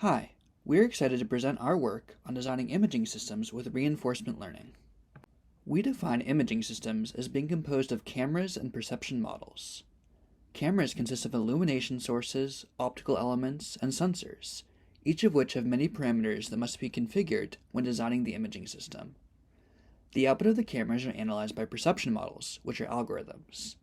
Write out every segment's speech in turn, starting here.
Hi, we're excited to present our work on designing imaging systems with reinforcement learning. We define imaging systems as being composed of cameras and perception models. Cameras consist of illumination sources, optical elements, and sensors, each of which have many parameters that must be configured when designing the imaging system. The output of the cameras are analyzed by perception models, which are algorithms.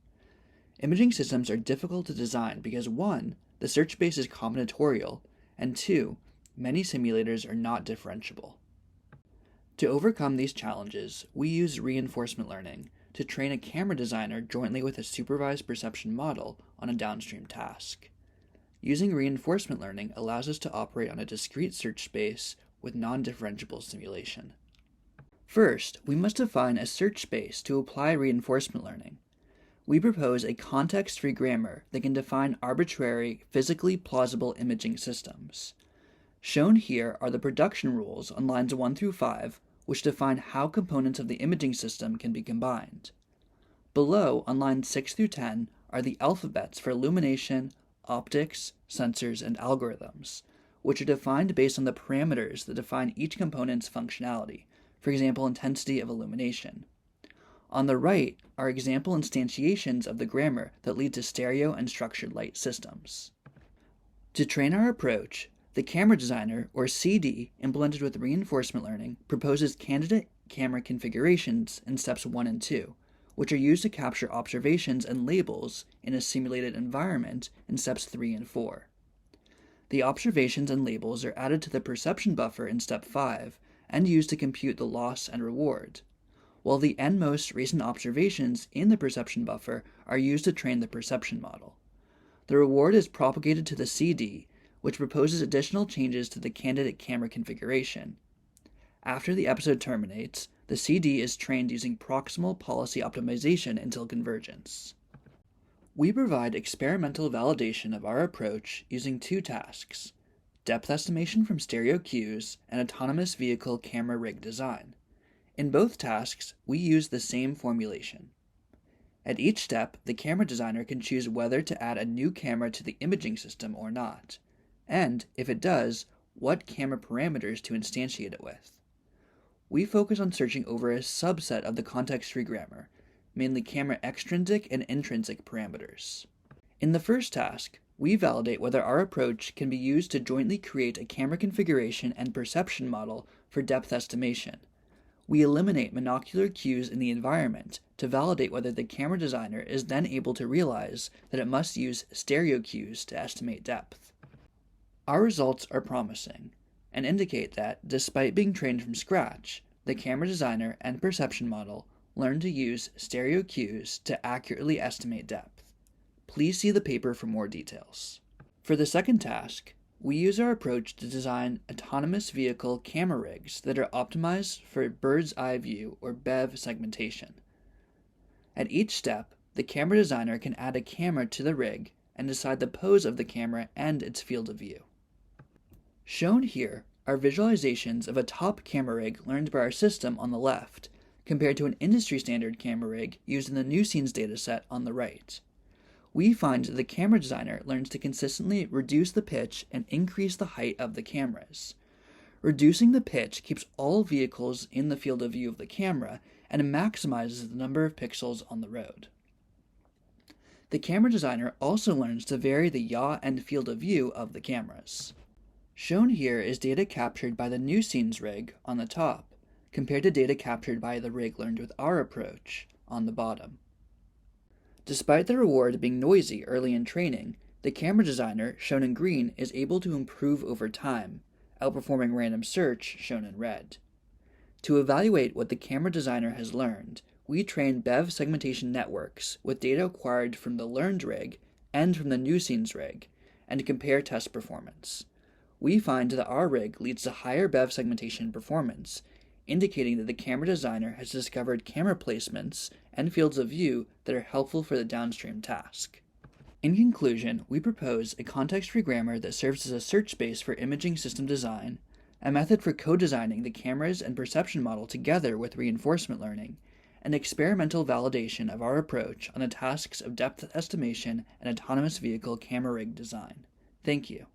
Imaging systems are difficult to design because 1. The search space is combinatorial, and 2. Many simulators are not differentiable. To overcome these challenges, we use reinforcement learning to train a camera designer jointly with a supervised perception model on a downstream task. Using reinforcement learning allows us to operate on a discrete search space with non-differentiable simulation. First, we must define a search space to apply reinforcement learning. We propose a context-free grammar that can define arbitrary, physically plausible imaging systems. Shown here are the production rules on lines 1 through 5, which define how components of the imaging system can be combined. Below, on lines 6 through 10, are the alphabets for illumination, optics, sensors, and algorithms, which are defined based on the parameters that define each component's functionality, for example, intensity of illumination. On the right are example instantiations of the grammar that lead to stereo and structured light systems. To train our approach, the camera designer, or CD, implemented with reinforcement learning, proposes candidate camera configurations in steps 1 and 2, which are used to capture observations and labels in a simulated environment in steps 3 and 4. The observations and labels are added to the perception buffer in step 5 and used to compute the loss and reward, while the most recent observations in the perception buffer are used to train the perception model. The reward is propagated to the CD, which proposes additional changes to the candidate camera configuration. After the episode terminates, the CD is trained using proximal policy optimization until convergence. We provide experimental validation of our approach using 2 tasks: depth estimation from stereo cues and autonomous vehicle camera rig design. In both tasks, we use the same formulation. At each step, the camera designer can choose whether to add a new camera to the imaging system or not, and, if it does, what camera parameters to instantiate it with. We focus on searching over a subset of the context-free grammar, mainly camera extrinsic and intrinsic parameters. In the first task, we validate whether our approach can be used to jointly create a camera configuration and perception model for depth estimation. We eliminate monocular cues in the environment to validate whether the camera designer is then able to realize that it must use stereo cues to estimate depth. Our results are promising and indicate that, despite being trained from scratch, the camera designer and perception model learned to use stereo cues to accurately estimate depth. Please see the paper for more details. For the second task, we use our approach to design autonomous vehicle camera rigs that are optimized for bird's eye view or BEV segmentation. At each step, the camera designer can add a camera to the rig and decide the pose of the camera and its field of view. Shown here are visualizations of a top camera rig learned by our system on the left, compared to an industry-standard camera rig used in the new scenes dataset on the right. We find that the camera designer learns to consistently reduce the pitch and increase the height of the cameras. Reducing the pitch keeps all vehicles in the field of view of the camera and maximizes the number of pixels on the road. The camera designer also learns to vary the yaw and field of view of the cameras. Shown here is data captured by the new scenes rig on the top, compared to data captured by the rig learned with our approach on the bottom. Despite the reward being noisy early in training, the camera designer, shown in green, is able to improve over time, outperforming random search, shown in red. To evaluate what the camera designer has learned, we train BEV segmentation networks with data acquired from the learned rig and from the new scenes rig, and compare test performance. We find that our rig leads to higher BEV segmentation performance, indicating that the camera designer has discovered camera placements and fields of view that are helpful for the downstream task. In conclusion, we propose a context-free grammar that serves as a search space for imaging system design, a method for co-designing the cameras and perception model together with reinforcement learning, and experimental validation of our approach on the tasks of depth estimation and autonomous vehicle camera rig design. Thank you.